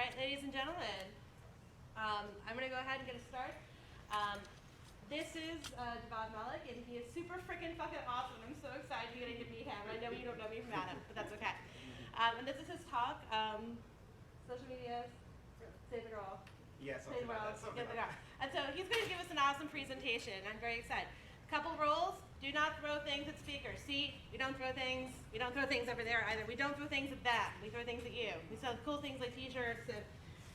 right, ladies and gentlemen, I'm going to go ahead and get us started. This is Javad Malik, and he is super freaking fucking awesome. I'm so excited you're getting to meet him. I know you don't know me from Adam, but that's okay. And this is his talk, social media, save the girl. Yes, save the world, get the girl. And so he's going to give us an awesome presentation. I'm very excited. Couple rules: do not throw things at speakers. See, we don't throw things over there either. We don't throw things at them. We throw things at you. We sell cool things like t-shirts and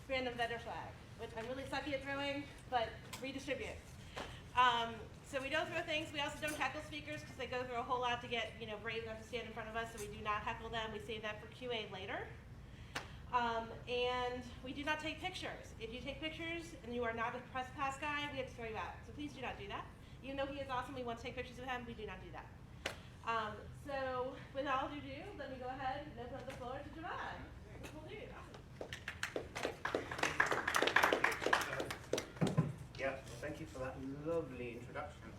random vendor swag, which I'm really sucky at throwing, but redistribute. So we don't throw things. We also don't heckle speakers because they go through a whole lot to get brave enough to stand in front of us. So we do not heckle them. We save that for QA later. And we do not take pictures. If you take pictures and you are not a press pass guy, we have to throw you out. So please do not do that. Even though he is awesome, we want to take pictures of him, we do not do that. So with all due ado, let me go ahead and open up the floor to Javad. Cool dude, awesome. Yeah, thank you for that lovely introduction.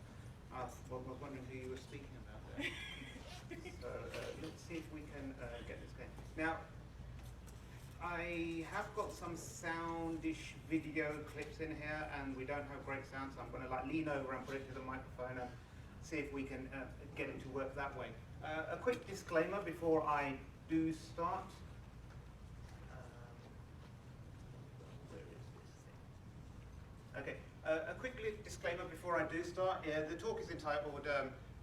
I was wondering who you were speaking about there. So let's see if we can get this going. Now, I have got some soundish video clips in here, and we don't have great sound, so I'm going to lean over and put it to the microphone and see if we can get it to work that way. A quick disclaimer before I do start. Where is this thing? Okay, a quick disclaimer before I do start. The talk is entitled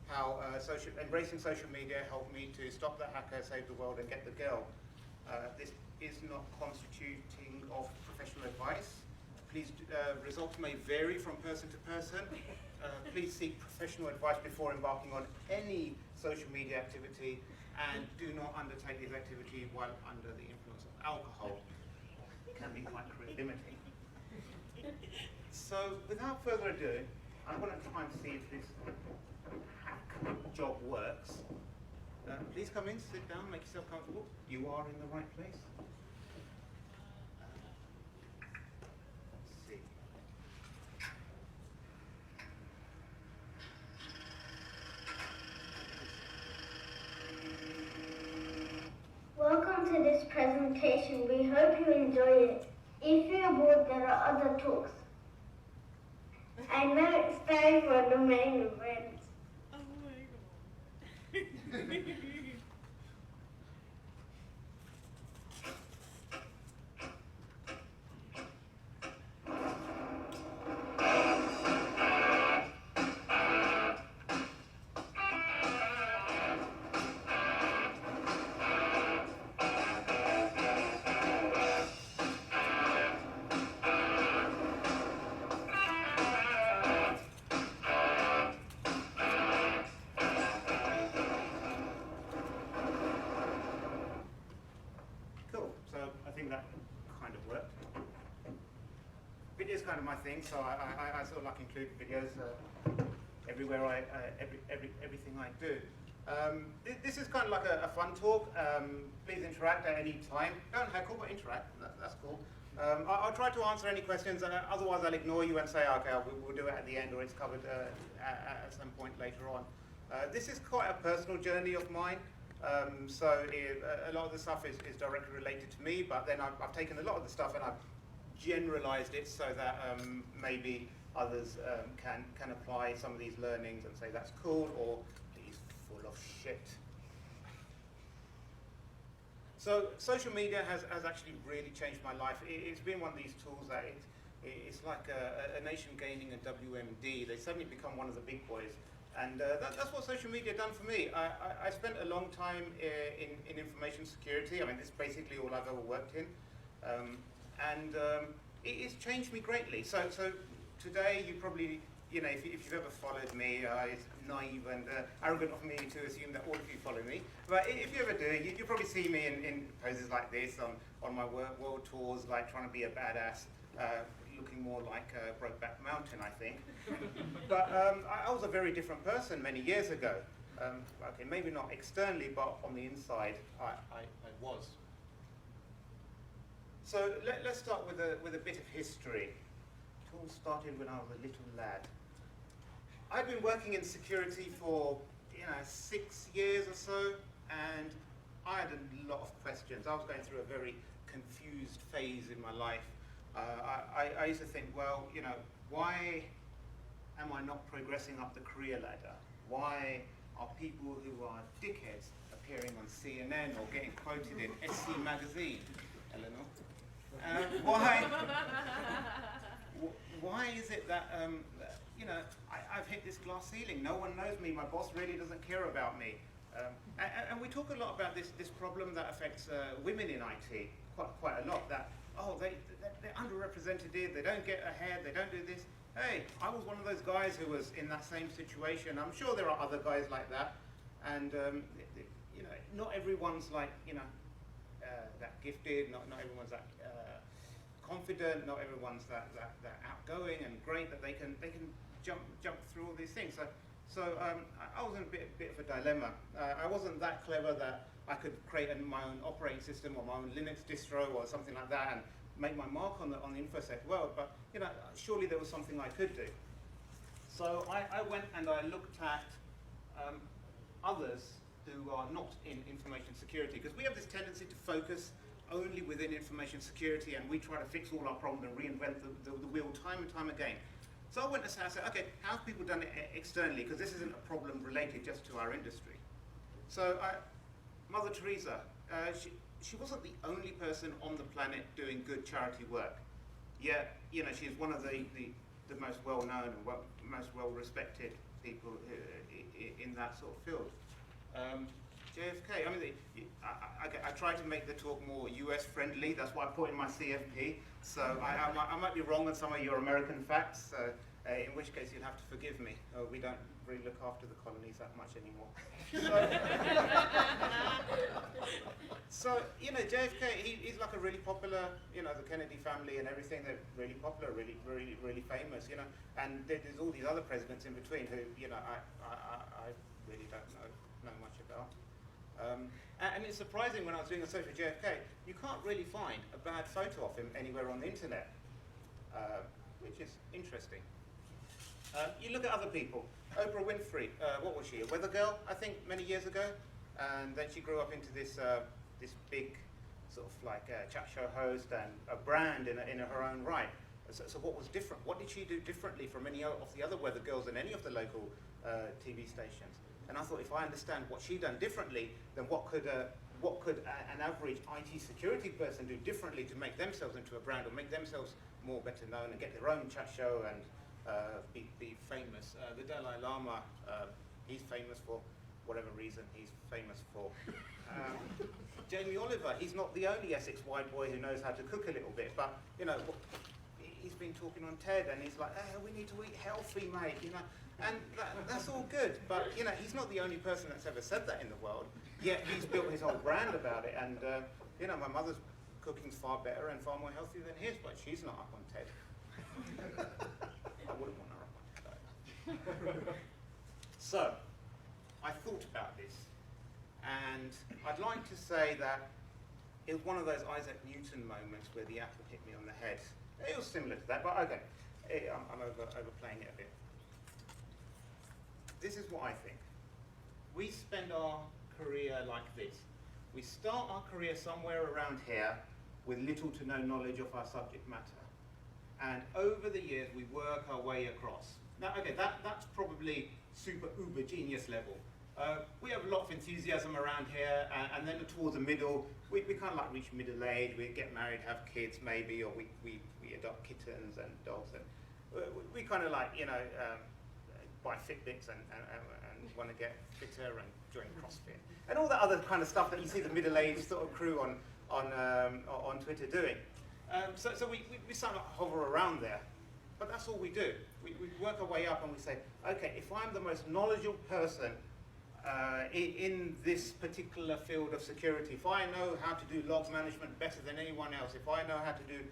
how Embracing Social Media Helped Me to Stop the Hacker, Save the World, and Get the Girl. This is not constituting of professional advice. Please, results may vary from person to person. Please seek professional advice before embarking on any social media activity, and do not undertake this activity while under the influence of alcohol. It can be quite career limiting. So, without further ado, I'm going to try and see if this hack job works. Please come in, sit down, make yourself comfortable. You are in the right place. Let's see. Welcome to this presentation. We hope you enjoy it. If you're bored, there are other talks. I know it's time for the main event. Oh my god. Video is kind of my thing, so I sort of include videos everywhere everything I do. This is kind of like a fun talk. Please interact at any time. Don't heckle, but interact. That's cool. I'll try to answer any questions, otherwise I'll ignore you and say, okay, we'll do it at the end, or it's covered at some point later on. This is quite a personal journey of mine. So a lot of the stuff is directly related to me, but then I've taken a lot of the stuff and I've generalized it so that maybe others can apply some of these learnings and say that's cool, or he's full of shit. So social media has actually really changed my life. It's been one of these tools that it's like a nation gaining a WMD. They suddenly become one of the big boys. And that's what social media done for me. I spent a long time in information security. I mean, this is basically all I've ever worked in. It's changed me greatly. So today, you probably, if you've ever followed me, it's naive and arrogant of me to assume that all of you follow me. But if you ever do, you probably see me in poses like this on my world tours, like trying to be a badass, looking more like Brokeback Mountain, I think. But I was a very different person many years ago. Okay, maybe not externally, but on the inside, I was. So let's start with a bit of history. It all started when I was a little lad. I'd been working in security for 6 years or so, and I had a lot of questions. I was going through a very confused phase in my life. I used to think, well, you know, why am I not progressing up the career ladder? Why are people who are dickheads appearing on CNN or getting quoted in SC magazine, Eleanor? Why is it that, you know, I've hit this glass ceiling, no one knows me, my boss really doesn't care about me. And we talk a lot about this problem that affects women in IT quite a lot, that, oh, they're underrepresented here, they don't get ahead, they don't do this. Hey, I was one of those guys who was in that same situation. I'm sure there are other guys like that. And, you know, not everyone's like, you know, that gifted, not everyone's that confident, not everyone's that outgoing and great that they can jump through all these things. So I was in a bit of a dilemma. I wasn't that clever that I could create my own operating system or my own Linux distro or something like that and make my mark on the InfoSec world, but you know, surely there was something I could do. So I went and I looked at others who are not in information security, because we have this tendency to focus only within information security, and we try to fix all our problems and reinvent the wheel time and time again. So I went and said, okay, how have people done it externally? Because this isn't a problem related just to our industry. So Mother Teresa, she wasn't the only person on the planet doing good charity work. Yet, you know, she's one of the most well-known and most well-respected people in that sort of field. JFK, I mean, I tried to make the talk more US friendly, that's why I put in my CFP, so I might be wrong on some of your American facts, in which case you'll have to forgive me. We don't really look after the colonies that much anymore. So you know, JFK, he's like a really popular, you know, the Kennedy family and everything, they're really popular, really famous, you know, and there's all these other presidents in between who, you know, I really don't know much about. And it's surprising, when I was doing a search for JFK, you can't really find a bad photo of him anywhere on the internet, which is interesting. You look at other people. Oprah Winfrey, what was she, a weather girl, I think, many years ago? And then she grew up into this big sort of like chat show host and a brand in her own right. So what was different? What did she do differently from any of the other weather girls in any of the local TV stations? And I thought, if I understand what she'd done differently, then what could an average IT security person do differently to make themselves into a brand or make themselves more better known and get their own chat show and be famous? The Dalai Lama, he's famous for whatever reason he's famous for. Jamie Oliver, he's not the only Essex white boy who knows how to cook a little bit, but you know, he's been talking on TED and he's like, hey, we need to eat healthy, mate, you know, and that's all good, but you know, he's not the only person that's ever said that in the world, yet he's built his whole brand about it. And you know, my mother's cooking's far better and far more healthy than his, but she's not up on TED. I wouldn't want her up on TED. So I thought about this, and I'd like to say that it was one of those Isaac Newton moments where the apple hit me on the head. It was similar to that, but okay, I'm overplaying it a bit. This is what I think. We spend our career like this. We start our career somewhere around here with little to no knowledge of our subject matter. And over the years, we work our way across. Now, okay, that's probably super uber genius level. We have a lot of enthusiasm around here, and then towards the middle, we kind of like reach middle age, we get married, have kids maybe, or we adopt kittens and dogs, and we kind of like, you know, buy Fitbits and want to get fitter and join CrossFit. And all that other kind of stuff that you see the middle-aged sort of crew on Twitter doing. So we sort of hover around there. But that's all we do. We work our way up and we say, okay, if I'm the most knowledgeable person in this particular field of security, if I know how to do log management better than anyone else, if I know how to do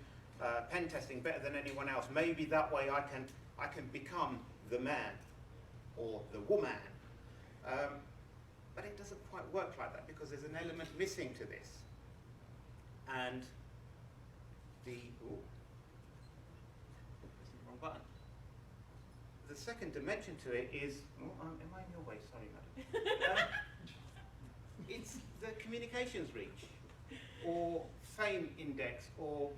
pen testing better than anyone else, maybe that way I can become the man or the woman. But it doesn't quite work like that, because there's an element missing to this. And button. The second dimension to it is, am I in your way? Sorry, madam. it's the communications reach, or fame index, or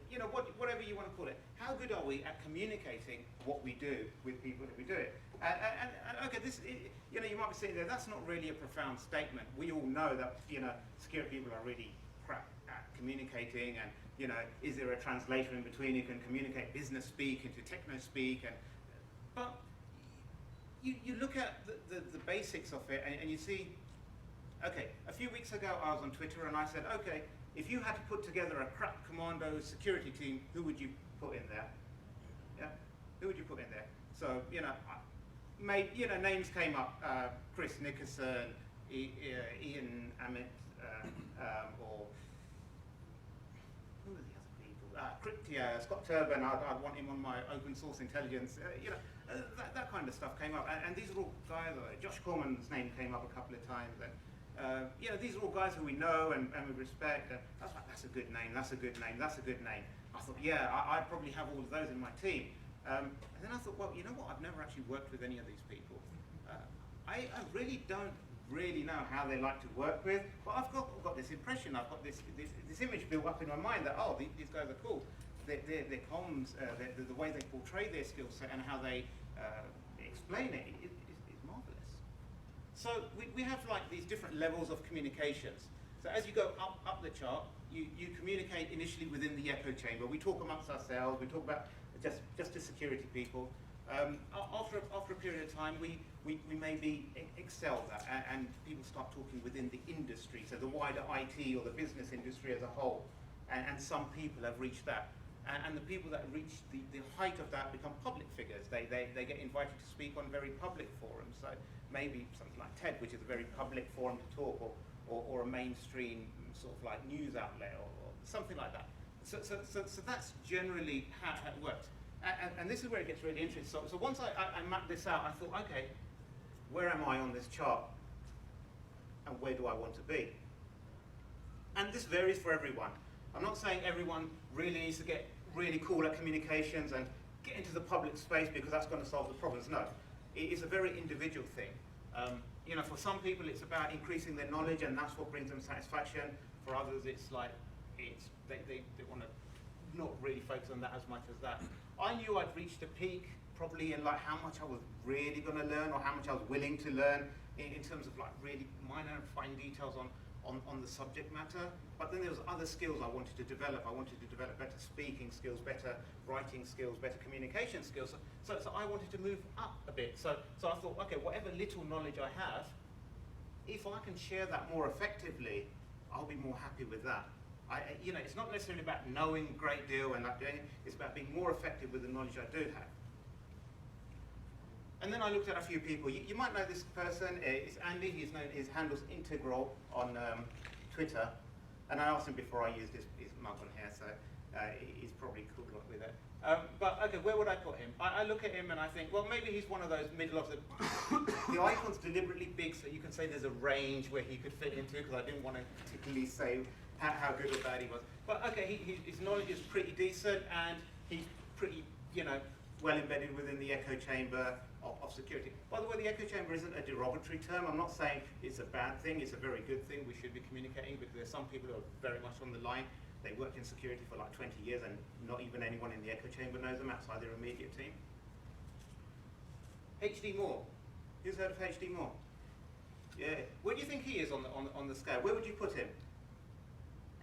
whatever you want to call it. How good are we at communicating what we do with people that we do it? And okay, you might be sitting there. That's not really a profound statement. We all know that security people are really crap at communicating, and is there a translation in between? You can communicate business speak into techno speak, but you look at the basics of it, and you see. Okay, a few weeks ago I was on Twitter and I said, okay, if you had to put together a crack commando security team, who would you put in there? Yeah, who would you put in there? So names came up: Chris Nickerson, Ian Amit, or who are the other people? Scott Turban. I'd want him on my open source intelligence. That kind of stuff came up, and these are all guys. Josh Corman's name came up a couple of times, and these are all guys who we know and we respect. And I was like, that's a good name. That's a good name. That's a good name. I thought, yeah, I'd probably have all of those in my team. And then I thought, well, you know what? I've never actually worked with any of these people. I really don't really know how they like to work with, but I've got this impression. I've got this image built up in my mind that these guys are cool. Their comms, the way they portray their skill set and how they explain it is marvelous. So we have like these different levels of communications. So as you go up the chart, you communicate initially within the echo chamber. We talk amongst ourselves. We talk about just to security people. After a period of time, we maybe excel that, and people start talking within the industry, so the wider IT or the business industry as a whole. And some people have reached that. And the people that reach the height of that become public figures. They get invited to speak on very public forums. So maybe something like TED, which is a very public forum to talk, or a mainstream sort of like news outlet, or something like that. So that's generally how it works. And this is where it gets really interesting. So once I mapped this out, I thought, okay, where am I on this chart? And where do I want to be? And this varies for everyone. I'm not saying everyone really needs to get really cool at communications and get into the public space because that's going to solve the problems. No, it is a very individual thing. For some people it's about increasing their knowledge and that's what brings them satisfaction. For others it's like, they want to not really focus on that as much as that. I knew I'd reached a peak probably in like how much I was really going to learn or how much I was willing to learn in terms of like really minor and fine details on the subject matter, but then there was other skills I wanted to develop. I wanted to develop better speaking skills, better writing skills, better communication skills. So I wanted to move up a bit. So I thought, okay, whatever little knowledge I have, if I can share that more effectively, I'll be more happy with that. It's not necessarily about knowing a great deal and not doing it. It's about being more effective with the knowledge I do have. And then I looked at a few people. You might know this person. It's Andy. His handle's Integral on Twitter. And I asked him before I used his mug on here, so he's probably cool with it. But okay, where would I put him? I look at him and I think, well, maybe he's one of those middle of the icon's deliberately big, so you can say there's a range where he could fit into, because I didn't want to particularly say how good or bad he was. But okay, his knowledge is pretty decent, and he's pretty, well embedded within the echo chamber of security. By the way, the echo chamber isn't a derogatory term. I'm not saying it's a bad thing. It's a very good thing. We should be communicating, because there's some people who are very much on the line. They worked in security for like 20 years, and not even anyone in the echo chamber knows them outside their immediate team. HD Moore. Who's heard of HD Moore? Yeah. Where do you think he is on the scale? Where would you put him?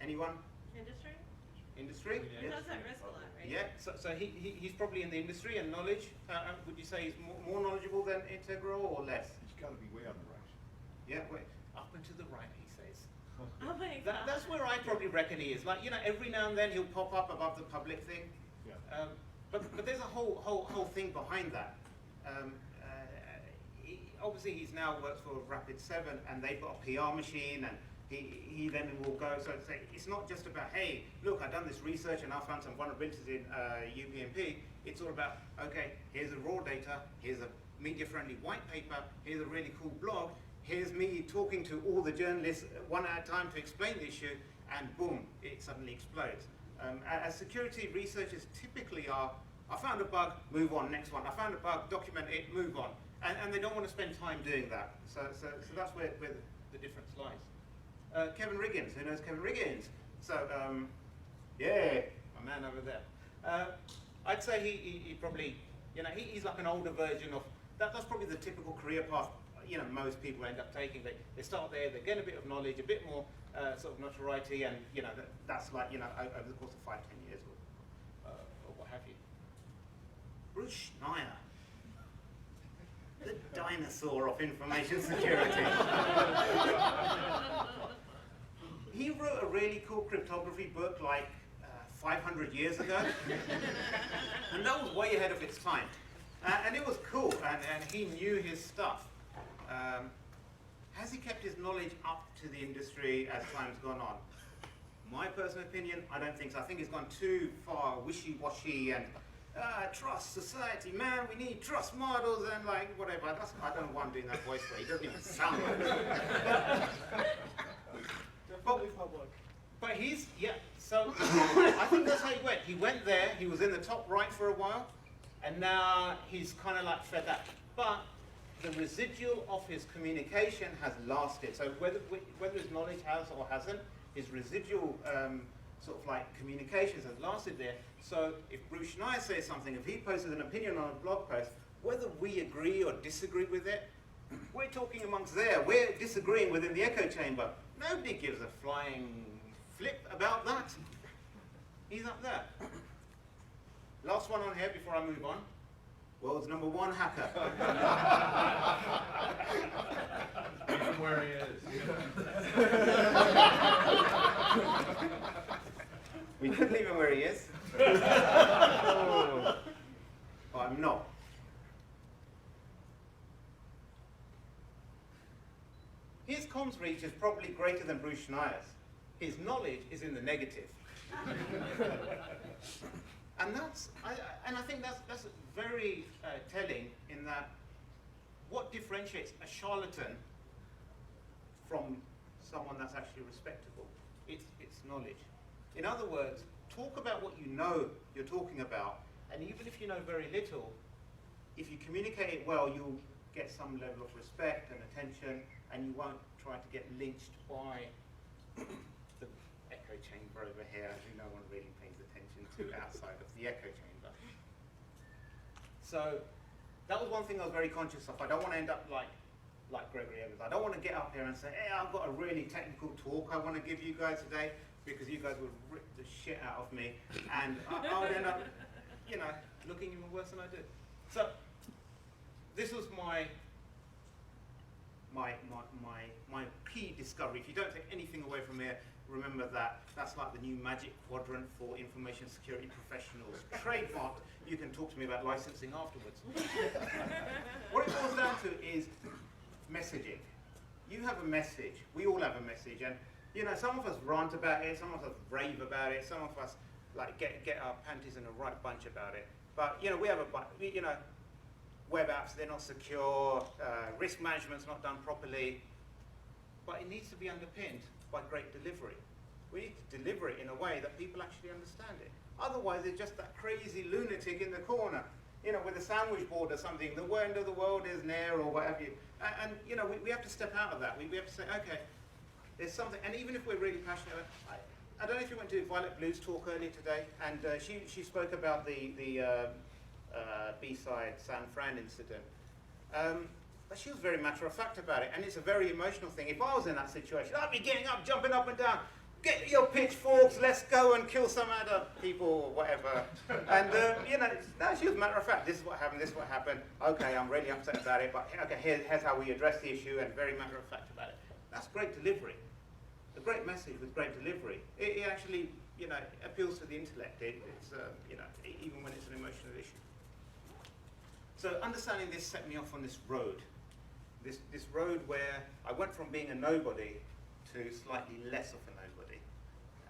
Anyone? Industry? Industry? He knows that risk a lot, right? Yeah, so he's probably in the industry and knowledge. Would you say he's more knowledgeable than Integral or less? He's got to be way on the right. Yeah, wait, up and to the right, he says. Oh my God. That's where I probably reckon he is. Like, every now and then he'll pop up above the public thing. Yeah. But there's a whole thing behind that. Obviously, he's now works for Rapid7, and they've got a PR machine, and he then will go. So it's not just about, hey, look, I've done this research and I found some vulnerabilities in UPnP. It's all about, okay, here's the raw data, here's a media-friendly white paper, here's a really cool blog, here's me talking to all the journalists one at a time to explain the issue, and boom, it suddenly explodes. As security researchers typically are, I found a bug, move on, next one. I found a bug, document it, move on. And they don't want to spend time doing that. So that's where the difference lies. Kevin Riggins. Who knows Kevin Riggins? So, yeah, my man over there. I'd say he probably, he's like an older version of, that's probably the typical career path, most people end up taking. They start there, they get a bit of knowledge, a bit more sort of notoriety, and, that's like, over the course of 5-10 years or what have you. Bruce Schneier, the dinosaur of information security. He wrote a really cool cryptography book like 500 years ago, and that was way ahead of its time. And it was cool, and he knew his stuff. Has he kept his knowledge up to the industry as time's gone on? My personal opinion, I don't think so. I think he's gone too far wishy-washy and trust society, man, we need trust models and like whatever. I don't know why I'm doing that voice, but he doesn't even sound like it. But he's, so I think that's how he went. He went there, he was in the top right for a while, and now he's kind of like fed up. But the residual of his communication has lasted. So whether his knowledge has or hasn't, his residual sort of like communications has lasted there. So if Bruce Schneier says something, if he posted an opinion on a blog post, whether we agree or disagree with it, we're talking amongst there. We're disagreeing within the echo chamber. Nobody gives a flying flip about that. He's up there. Last one on here before I move on. World's #1 hacker. Leave him where he is. We could leave him where he is. Oh. But I'm not. His comms reach is probably greater than Bruce Schneier's. His knowledge is in the negative. And I think that's very telling in that what differentiates a charlatan from someone that's actually respectable? It's knowledge. In other words, talk about what you know you're talking about, and even if you know very little, if you communicate it well, you'll get some level of respect and attention, and you won't try to get lynched by the echo chamber over here, who no one really pays attention to outside of the echo chamber. So that was one thing I was very conscious of. I don't want to end up like Gregory Evans. I don't want to get up here and say, hey, I've got a really technical talk I want to give you guys today, because you guys would rip the shit out of me, and I would end up, looking even worse than I did. So this was my key discovery. If you don't take anything away from here, remember that's like the new magic quadrant for information security professionals. Trademarked. You can talk to me about licensing afterwards. What it boils down to is messaging. You have a message. We all have a message, and some of us rant about it, some of us rave about it, some of us like get our panties in a right bunch about it. But we have web apps, they're not secure, risk management's not done properly, but it needs to be underpinned by great delivery. We need to deliver it in a way that people actually understand it. Otherwise, it's just that crazy lunatic in the corner, with a sandwich board or something, the end of the world is near or what have you. And we have to step out of that. We have to say, okay, there's something, and even if we're really passionate, I don't know if you went to Violet Blue's talk earlier today, and she spoke about the B-side San Fran incident. But she was very matter-of-fact about it, and it's a very emotional thing. If I was in that situation, I'd be getting up, jumping up and down, get your pitchforks, let's go and kill some other people or whatever. And, no, she was matter-of-fact. This is what happened, this is what happened. Okay, I'm really upset about it, but okay, here's how we address the issue, and very matter-of-fact about it. That's great delivery. A great message with great delivery. It actually, appeals to the intellect. It's, even when it's an emotional issue. So understanding this set me off on this road. This road where I went from being a nobody to slightly less of a nobody.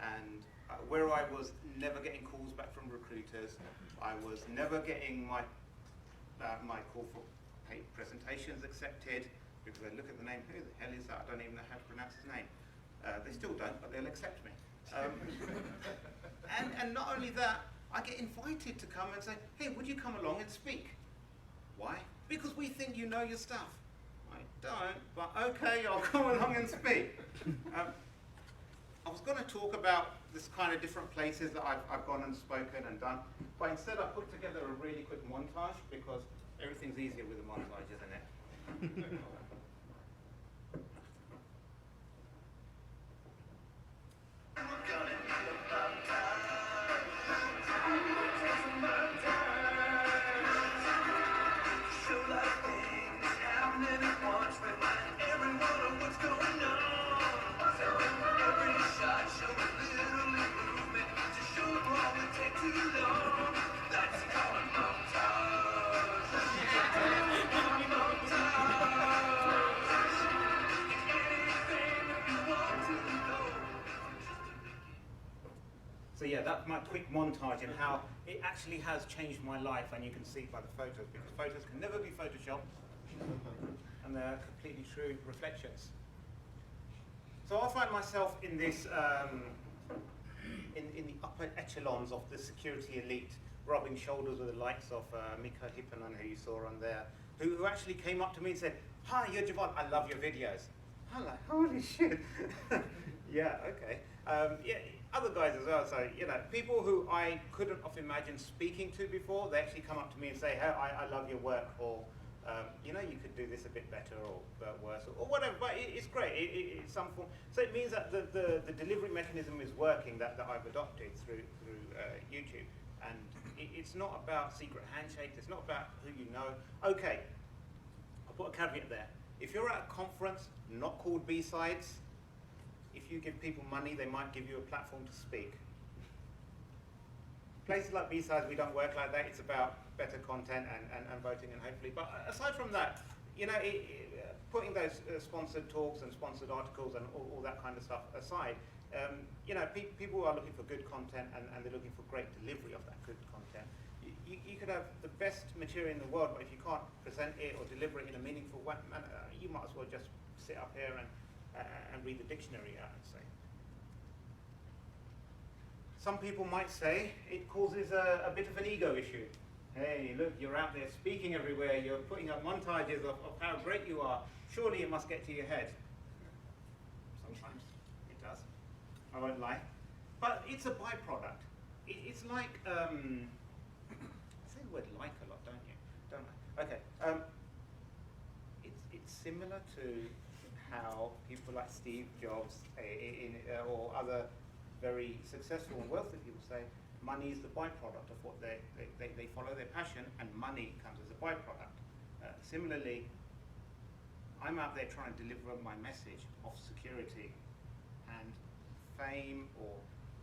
And where I was never getting calls back from recruiters, I was never getting my call for paid presentations accepted, because they look at the name, who the hell is that? I don't even know how to pronounce his name. They still don't, but they'll accept me. And not only that, I get invited to come and say, hey, would you come along and speak? Why? Because we think you know your stuff. I don't, but okay, I'll come along and speak. I was going to talk about this kind of different places that I've gone and spoken and done, but instead I put together a really quick montage because everything's easier with a montage, isn't it? So yeah, that's my quick montage and how it actually has changed my life, and you can see by the photos, because photos can never be photoshopped, and they're completely true reflections. So I find myself in this, in the upper echelons of the security elite, rubbing shoulders with the likes of Mika Hipponen, who you saw on there, who actually came up to me and said, "Hi, you're Javon, I love your videos." I'm like, holy shit. Yeah, okay. Yeah, other guys as well, so, you know, people who I couldn't have imagined speaking to before, they actually come up to me and say, "Hey, I love your work," or, you know, you could do this a bit better or worse, or whatever, but it's great, it's some form. So it means that the delivery mechanism is working that I've adopted through YouTube, and it's not about secret handshakes, it's not about who you know. Okay, I'll put a caveat there. If you're at a conference not called B-Sides, if you give people money, they might give you a platform to speak. Places like B-Sides, we don't work like that. It's about better content and voting, and hopefully. But aside from that, you know, putting those sponsored talks and sponsored articles and all that kind of stuff aside, you know, people are looking for good content, and they're looking for great delivery of that good content. You could have the best material in the world, but if you can't present it or deliver it in a meaningful way, you might as well just sit up here and read the dictionary out and say. Some people might say it causes a bit of an ego issue. Hey, look, you're out there speaking everywhere, you're putting up montages of how great you are. Surely it must get to your head. Sometimes it does, I won't lie. But it's a byproduct. It's like, I say the word like a lot, don't you? Don't I? Okay. It's similar to how people like Steve Jobs or other very successful and wealthy people say money is the byproduct of what they follow their passion, and money comes as a byproduct. Similarly, I'm out there trying to deliver my message of security, and fame or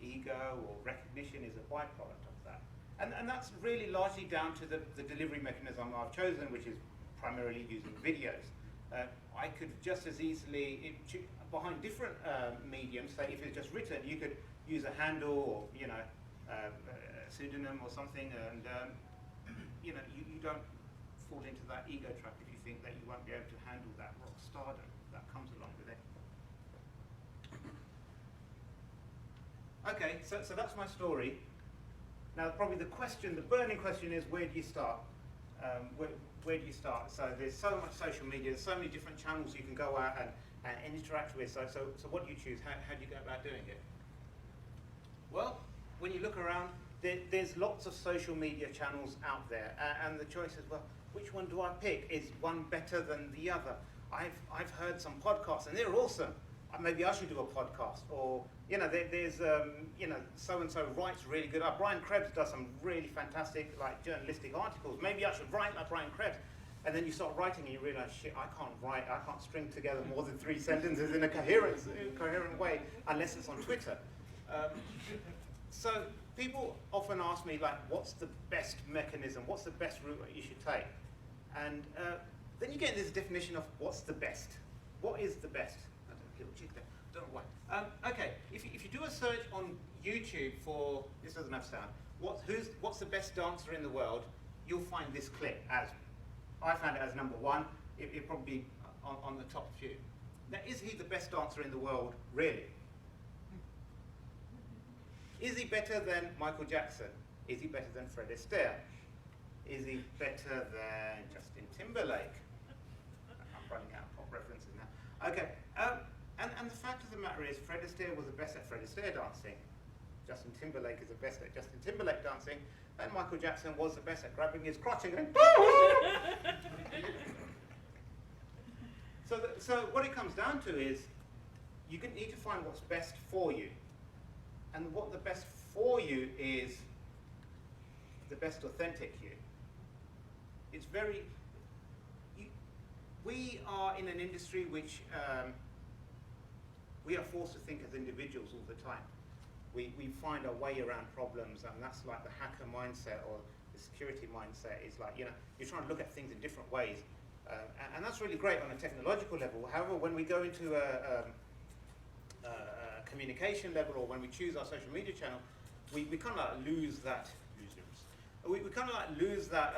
ego or recognition is a byproduct of that. And that's really largely down to the delivery mechanism I've chosen, which is primarily using videos. I could just as easily, behind different mediums, say if it's just written, you could use a handle or, you know, a pseudonym or something, and you know, you don't fall into that ego trap if you think that you won't be able to handle that rock stardom that comes along with it. Okay, so that's my story. Now probably the burning question is, where do you start? Where do you start? So there's so much social media, there's so many different channels you can go out and interact with. So what do you choose? How do you go about doing it? Well, when you look around, there's lots of social media channels out there, and the choice is, well, which one do I pick? Is one better than the other? I've heard some podcasts, and they're awesome. Maybe I should do a podcast, or you know, there's you know, so and so writes really good. Brian Krebs does some really fantastic like journalistic articles. Maybe I should write like Brian Krebs. And then you start writing, and you realize, shit, I can't write. I can't string together more than 3 sentences in a coherent way, unless it's on Twitter. So people often ask me, like, what's the best mechanism? What's the best route that you should take? And then you get this definition of what's the best. What is the best? I don't know why. Okay, if you do a search on YouTube for, this doesn't have sound, what's the best dancer in the world, you'll find this clip as, I found it as number 1. It'll probably be on the top few. Now, is he the best dancer in the world, really? Is he better than Michael Jackson? Is he better than Fred Astaire? Is he better than Justin Timberlake? I'm running out of pop references now. Okay, And the fact of the matter is, Fred Astaire was the best at Fred Astaire dancing. Justin Timberlake is the best at Justin Timberlake dancing. And Michael Jackson was the best at grabbing his crotch and going, So what it comes down to is, you need to find what's best for you. And what the best for you is the best authentic you. It's very, we are in an industry which we are forced to think as individuals all the time. We find our way around problems, and that's like the hacker mindset or the security mindset. Is like, you're trying to look at things in different ways. And that's really great on a technological level. However, when we go into a communication level, or when we choose our social media channel, we kind of like lose that. We kind of like lose that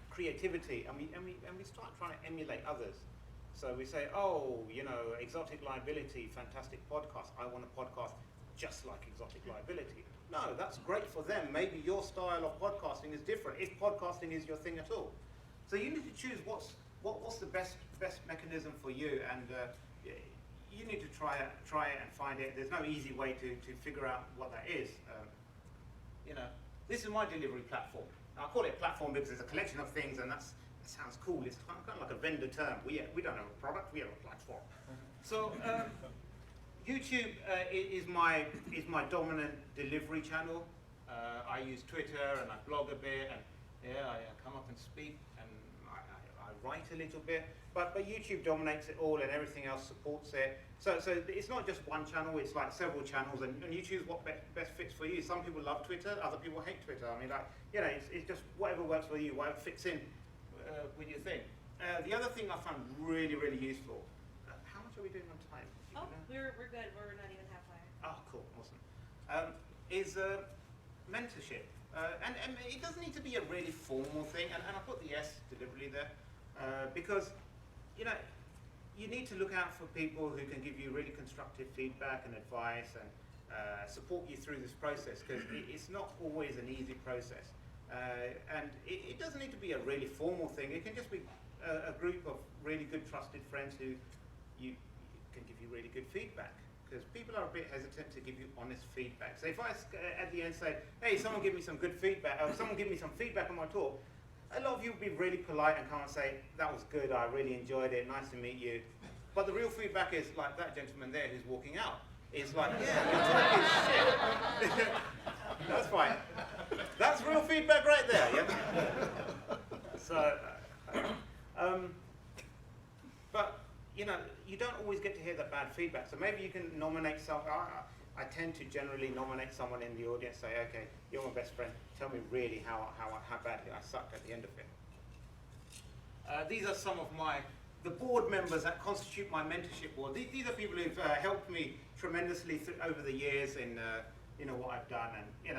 creativity, and we start trying to emulate others. So we say, oh, Exotic Liability, fantastic podcast. I want a podcast just like Exotic Liability. No, that's great for them. Maybe your style of podcasting is different, if podcasting is your thing at all. So you need to choose what's the best mechanism for you, and you need to try it and find it. There's no easy way to figure out what that is. This is my delivery platform. I call it a platform because it's a collection of things, and that sounds cool. It's kind of like a vendor term. We don't have a product, we have a platform. So YouTube is my dominant delivery channel. I use Twitter, and I blog a bit, and I come up and speak, and I write a little bit. But YouTube dominates it all, and everything else supports it. So it's not just one channel, it's like several channels, and you choose what best fits for you. Some people love Twitter, other people hate Twitter. I mean, it's just whatever works for you, whatever fits in with your thing. The other thing I found really, really useful, how much are we doing on time? Oh, we're good. We're not even halfway. Oh, cool, awesome. Is mentorship. And it doesn't need to be a really formal thing, and I put the S deliberately there, because, you need to look out for people who can give you really constructive feedback and advice, and support you through this process, because it's not always an easy process. And it doesn't need to be a really formal thing. It can just be a group of really good trusted friends who you can give you really good feedback, because people are a bit hesitant to give you honest feedback. So if I at the end say, hey, someone give me some good feedback, or someone give me some feedback on my talk, a lot of you will be really polite and come and say, that was good, I really enjoyed it, nice to meet you. But the real feedback is like that gentleman there who's walking out. It's like, yeah, your talk is shit. That's fine. That's real feedback right there, yeah? So, but, you don't always get to hear that bad feedback. So maybe you can nominate some. I tend to generally nominate someone in the audience, say, okay, you're my best friend, tell me really how badly I sucked at the end of it. These are some of the board members that constitute my mentorship board. These are people who've helped me tremendously over the years in what I've done, and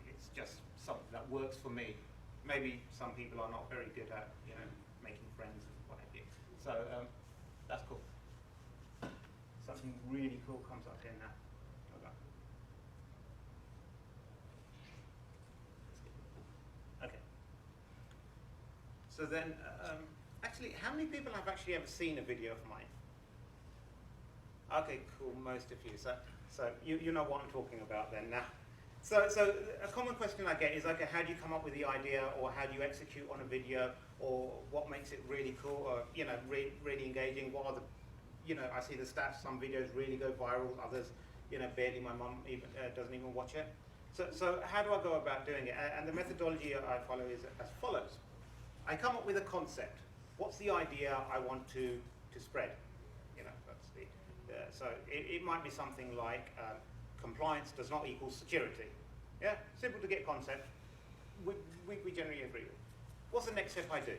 it's just something that works for me. Maybe some people are not very good at making friends and what have you. So that's cool. Something really cool comes up here now. Okay. So then, actually, how many people have actually ever seen a video of mine? Okay, cool, most of you. So you know what I'm talking about then now. So a common question I get is, okay, how do you come up with the idea, or how do you execute on a video, or what makes it really cool, or really engaging? What are the, I see the stats. Some videos really go viral, others, barely. My mum even doesn't even watch it. So how do I go about doing it? And the methodology I follow is as follows. I come up with a concept. What's the idea I want to spread? That's the. So it might be something like compliance does not equal security. Yeah, simple to get concept. We generally agree with. What's the next step I do?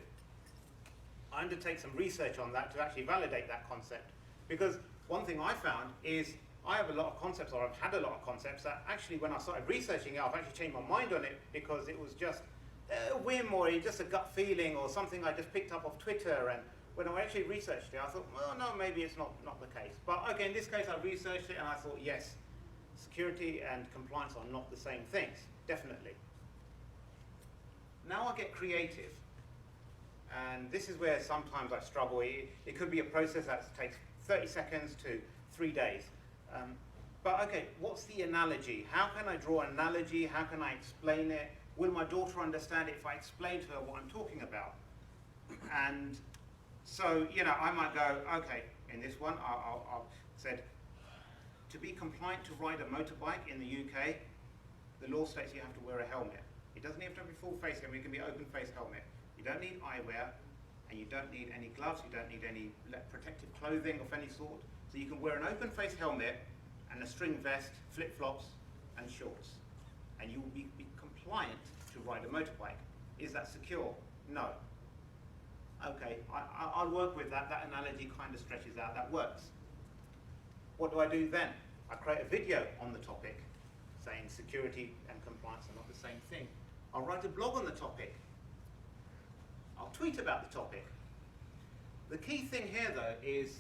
I undertake some research on that to actually validate that concept. Because one thing I found is I have a lot of concepts, or I've had a lot of concepts that actually when I started researching it, I've actually changed my mind on it, because it was just a whim, or just a gut feeling, or something I just picked up off Twitter. And when I actually researched it, I thought, well, no, maybe it's not the case. But okay, in this case, I researched it and I thought, yes, security and compliance are not the same things, definitely. Now I get creative. And this is where sometimes I struggle. It could be a process that takes 30 seconds to 3 days. But okay, what's the analogy? How can I draw an analogy? How can I explain it? Will my daughter understand it if I explain to her what I'm talking about? And so, you know, I might go, okay, in this one, I'll said, to be compliant to ride a motorbike in the UK, the law states you have to wear a helmet. It doesn't have to be full face helmet, it can be open face helmet. You don't need eyewear, and you don't need any gloves, you don't need any protective clothing of any sort. So you can wear an open face helmet and a string vest, flip-flops, and shorts. And you will be compliant to ride a motorbike. Is that secure? No. Okay, I'll work with that. That analogy kind of stretches out, that works. What do I do then? I create a video on the topic, saying security and compliance are not the same thing. I'll write a blog on the topic. I'll tweet about the topic. The key thing here, though, is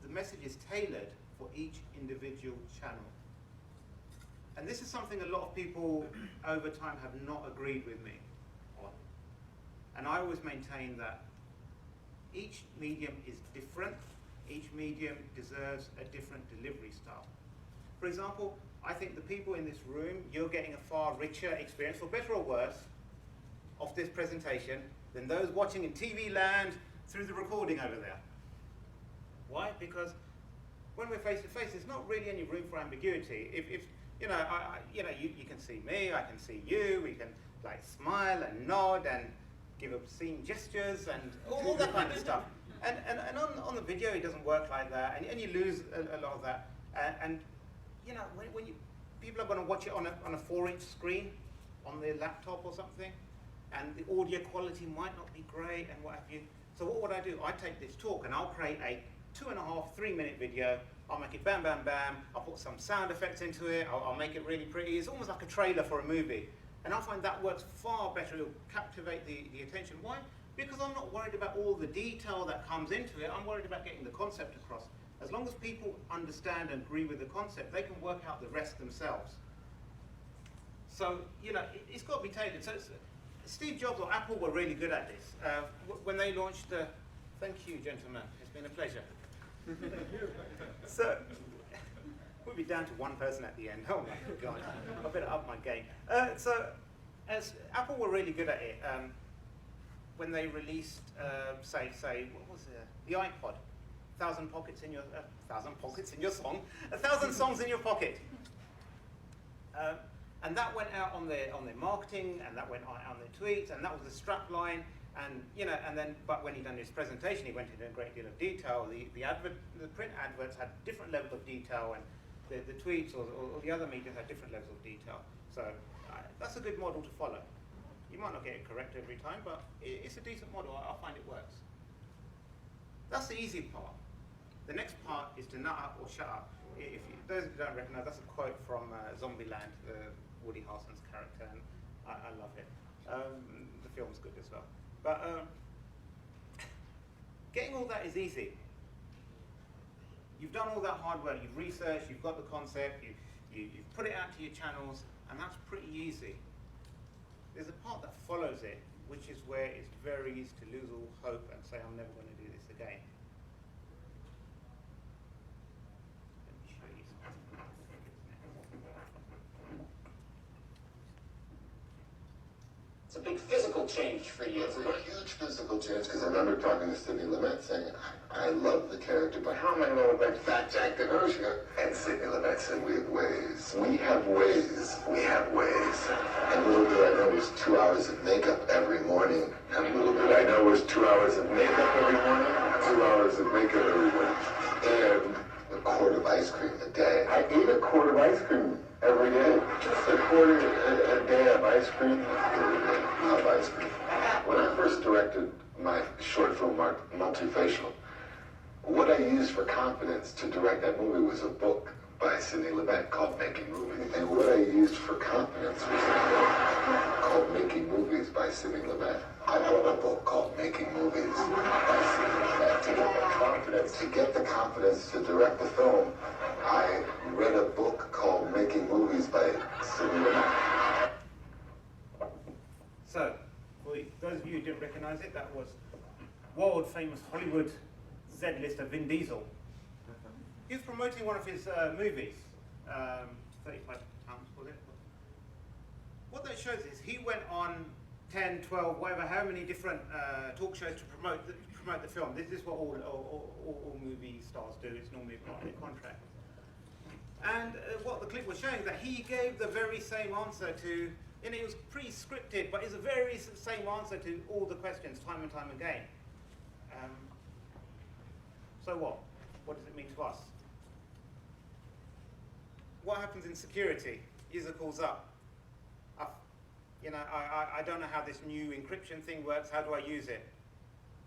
the message is tailored for each individual channel. And this is something a lot of people over time have not agreed with me on. And I always maintain that each medium is different. Each medium deserves a different delivery style. For example, I think the people in this room, you're getting a far richer experience, for better or worse, of this presentation than those watching in TV land through the recording over there. Why? Because when we're face to face, there's not really any room for ambiguity. If you know, you can see me, I can see you, we can like smile and nod and give obscene gestures and all that kind of stuff. And on the video, it doesn't work like that, and you lose a lot of that. And you know, when people are going to watch it on a 4-inch screen on their laptop or something, and the audio quality might not be great and what have you. So what would I do? I take this talk and I'll create a 2.5, 3-minute video. I'll make it bam, bam, bam. I'll put some sound effects into it. I'll make it really pretty. It's almost like a trailer for a movie. And I find that works far better. It'll captivate the attention. Why? Because I'm not worried about all the detail that comes into it. I'm worried about getting the concept across. As long as people understand and agree with the concept, they can work out the rest themselves. So, you know, it's got to be tailored. So Steve Jobs or Apple were really good at this. When they launched the... Thank you, gentlemen. It's been a pleasure. So, we'll be down to one person at the end. Oh my God, I better up my game. So, as Apple were really good at it, when they released, say, what was it? The iPod, 1,000 pockets in your, 1,000 pockets in your song, 1,000 songs in your pocket. And that went out on their marketing, and that went out on their tweets, and that was the strap line. And you know, and then, but when he done his presentation, he went into a great deal of detail. The print adverts had different levels of detail, and the tweets or the other media had different levels of detail. So that's a good model to follow. You might not get it correct every time, but it's a decent model. I find it works. That's the easy part. The next part is to nut up or shut up. Those who don't recognize, that's a quote from Zombieland, Woody Harrelson's character, and I love it. The film's good as well. But getting all that is easy. You've done all that hard work, you've researched, you've got the concept, you've put it out to your channels, and that's pretty easy. There's a part that follows it, which is where it's very easy to lose all hope and say, I'm never going to do this again. Let me show you something. It's a big physical change for you. It's a huge physical change, because I remember talking to Sidney Lumet saying, I love the character, but how am I going to look like Fat Jack DeNosia? And Sidney Lumet said, we have ways. We have ways. We have ways. And little did I know it was 2 hours of makeup every morning. And little did I know it was 2 hours of makeup every morning. 2 hours of makeup every morning. And a quart of ice cream a day. I ate a quart of ice cream every day. Just a quarter a day of ice cream. Of ice cream. When I first directed my short film, Multifacial, what I used for confidence to direct that movie was a book by Sidney Lumet called Making Movies. And what I used for confidence was a book called Making Movies by Sidney Lumet. I wrote a book called Making Movies by Sidney Lumet to get the confidence. To get the confidence to direct the film, I read a book called Making Movies by Sidney Lumet. So, those of you who didn't recognize it, that was world famous Hollywood Z-lister Vin Diesel. He was promoting one of his movies, 35 pounds was it? What that shows is he went on 10, 12, whatever, how many different talk shows to promote the film. This is what all movie stars do. It's normally part of their contract. And what the clip was showing is that he gave the very same answer to, it was pre-scripted, but it's the very same answer to all the questions time and time again. So what? What does it mean to us? What happens in security? User calls up. I don't know how this new encryption thing works. How do I use it?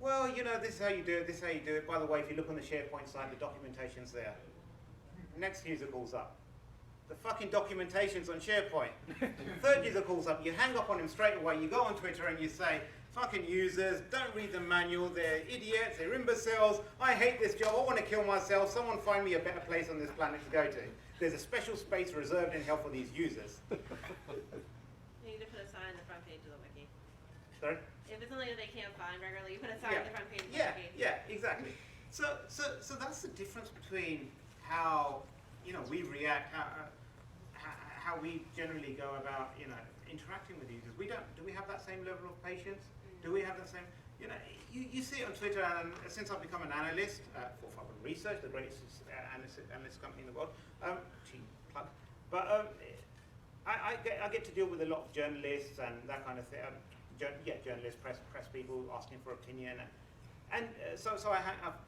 Well, this is how you do it. This is how you do it. By the way, if you look on the SharePoint site, the documentation's there. Next user calls up. The fucking documentation's on SharePoint. Third user calls up. You hang up on him straight away. You go on Twitter and you say, fucking users, don't read the manual. They're idiots. They're imbeciles. I hate this job. I want to kill myself. Someone find me a better place on this planet to go to. There's a special space reserved in hell for these users. You need to put a sign on the front page of the wiki. Sorry? If it's something that they can't find regularly, you put a sign on the front page of the wiki. Yeah, exactly. So that's the difference between how we react, how we generally go about interacting with users. Do we have that same level of patience? Do we have the same? You see it on Twitter, and since I've become an analyst for Fucking Research, the greatest analyst company in the world, cheap plug. But I get to deal with a lot of journalists and that kind of thing. Journalists, press people asking for opinion, and so I'm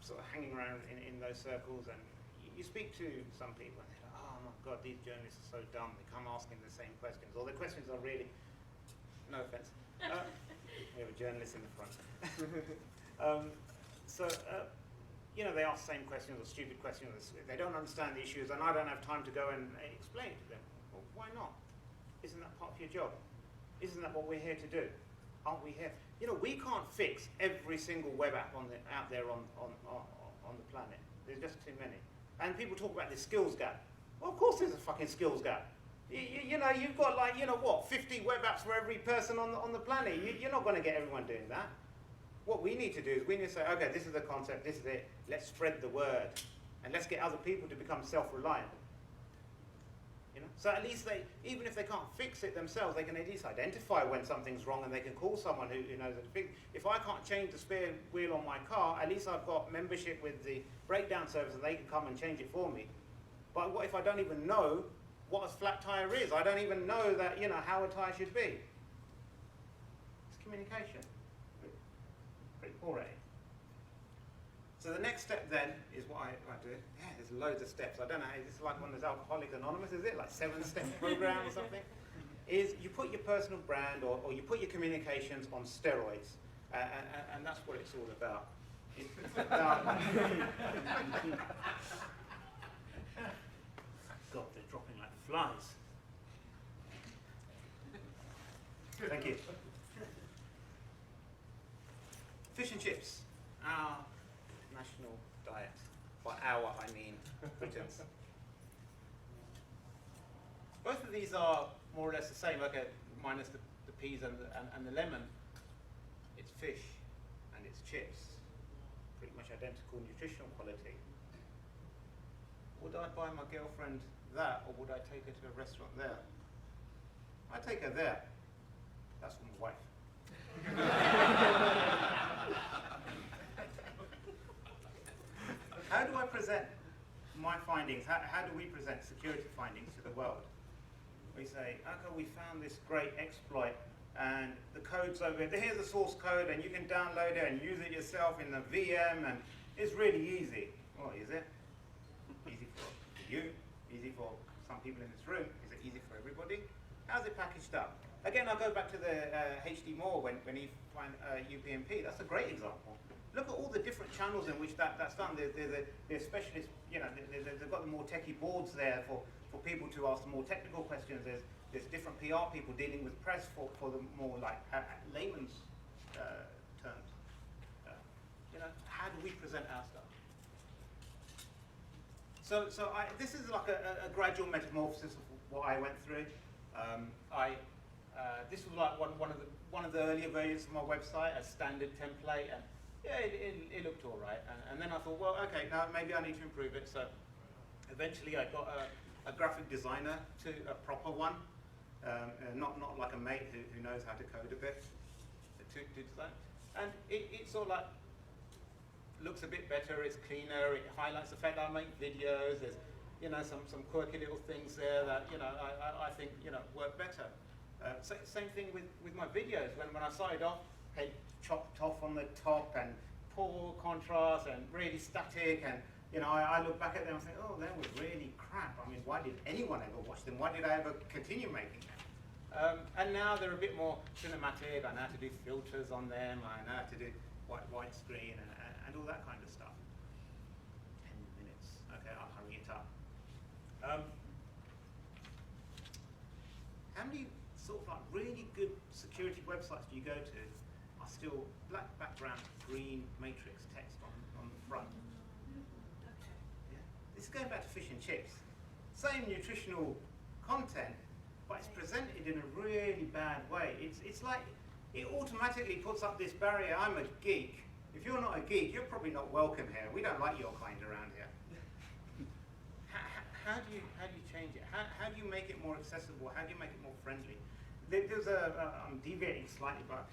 sort of hanging around in those circles, and you speak to some people, and they're like, oh my god, these journalists are so dumb. They come asking the same questions, or the questions are really, no offense. We have a journalist in the front. They ask the same questions or stupid questions. They don't understand the issues, and I don't have time to go and explain to them. Well, why not? Isn't that part of your job? Isn't that what we're here to do? Aren't we here? We can't fix every single web app out there on the planet. There's just too many. And people talk about this skills gap. Well, of course there's a fucking skills gap. You've got 50 web apps for every person on the planet. You're not going to get everyone doing that. What we need to do is we need to say, okay, this is the concept, this is it. Let's spread the word, and let's get other people to become self-reliant. So at least even if they can't fix it themselves, they can at least identify when something's wrong, and they can call someone who knows how to fix it. If I can't change the spare wheel on my car, at least I've got membership with the breakdown service, and they can come and change it for me. But what if I don't even know what a flat tire is? I don't even know that how a tire should be. It's communication. Pretty poor at it. So the next step then is what I do. Yeah, there's loads of steps. I don't know, it's like one of those Alcoholics Anonymous, is it? Like 7-step program or something? Is you put your personal brand or you put your communications on steroids. And that's what it's all about. It's about God, they're dropping like flies. Thank you. Fish and chips, our national diet. By our, I mean Britain's. Both of these are more or less the same, okay, minus the peas and the lemon. It's fish and it's chips. Pretty much identical nutritional quality. Would I buy my girlfriend that, or would I take her to a restaurant there? I take her there. That's for my wife. How do I present my findings? How do we present security findings to the world? We say, okay, we found this great exploit, and the code's over here. Here's the source code, and you can download it and use it yourself in the VM, and it's really easy. Well, is it? Easy for you, easy for some people in this room. Is it easy for everybody? How's it packaged up? Again, I'll go back to the HD Moore when he find UPnP. That's a great example. Look at all the different channels in which that's done. There's specialists, they've got the more techie boards there for people to ask the more technical questions. There's different PR people dealing with press for the more like layman's terms. How do we present our stuff? So this is like a gradual metamorphosis of what I went through. This was like one of the one of the earlier versions of my website, a standard template, and yeah, it looked all right. And then I thought, well, okay, now maybe I need to improve it. So eventually I got a graphic designer, to a proper one, not like a mate who knows how to code a bit, to do that. And it sort of like looks a bit better, it's cleaner, it highlights the fact that I make videos, there's, you know, some quirky little things there that, you know, I think, you know, work better. Same thing with my videos. When I started off, had chopped off on the top and poor contrast and really static, and you know, I look back at them and think, oh, they were really crap. I mean, why did anyone ever watch them? Why did I ever continue making them? And now they're a bit more cinematic. I know how to do filters on them. I know how to do widescreen and all that kind of stuff. 10 minutes. Okay, I'll hurry it up. How many sort of like really good security websites do you go to are still black background, green matrix text on the front? Yeah. This is going back to fish and chips. Same nutritional content, but it's presented in a really bad way. It's like it automatically puts up this barrier. I'm a geek. If you're not a geek, you're probably not welcome here. We don't like your kind around here. How do you change it? How do you make it more accessible? How do you make it more friendly? There's I'm deviating slightly, but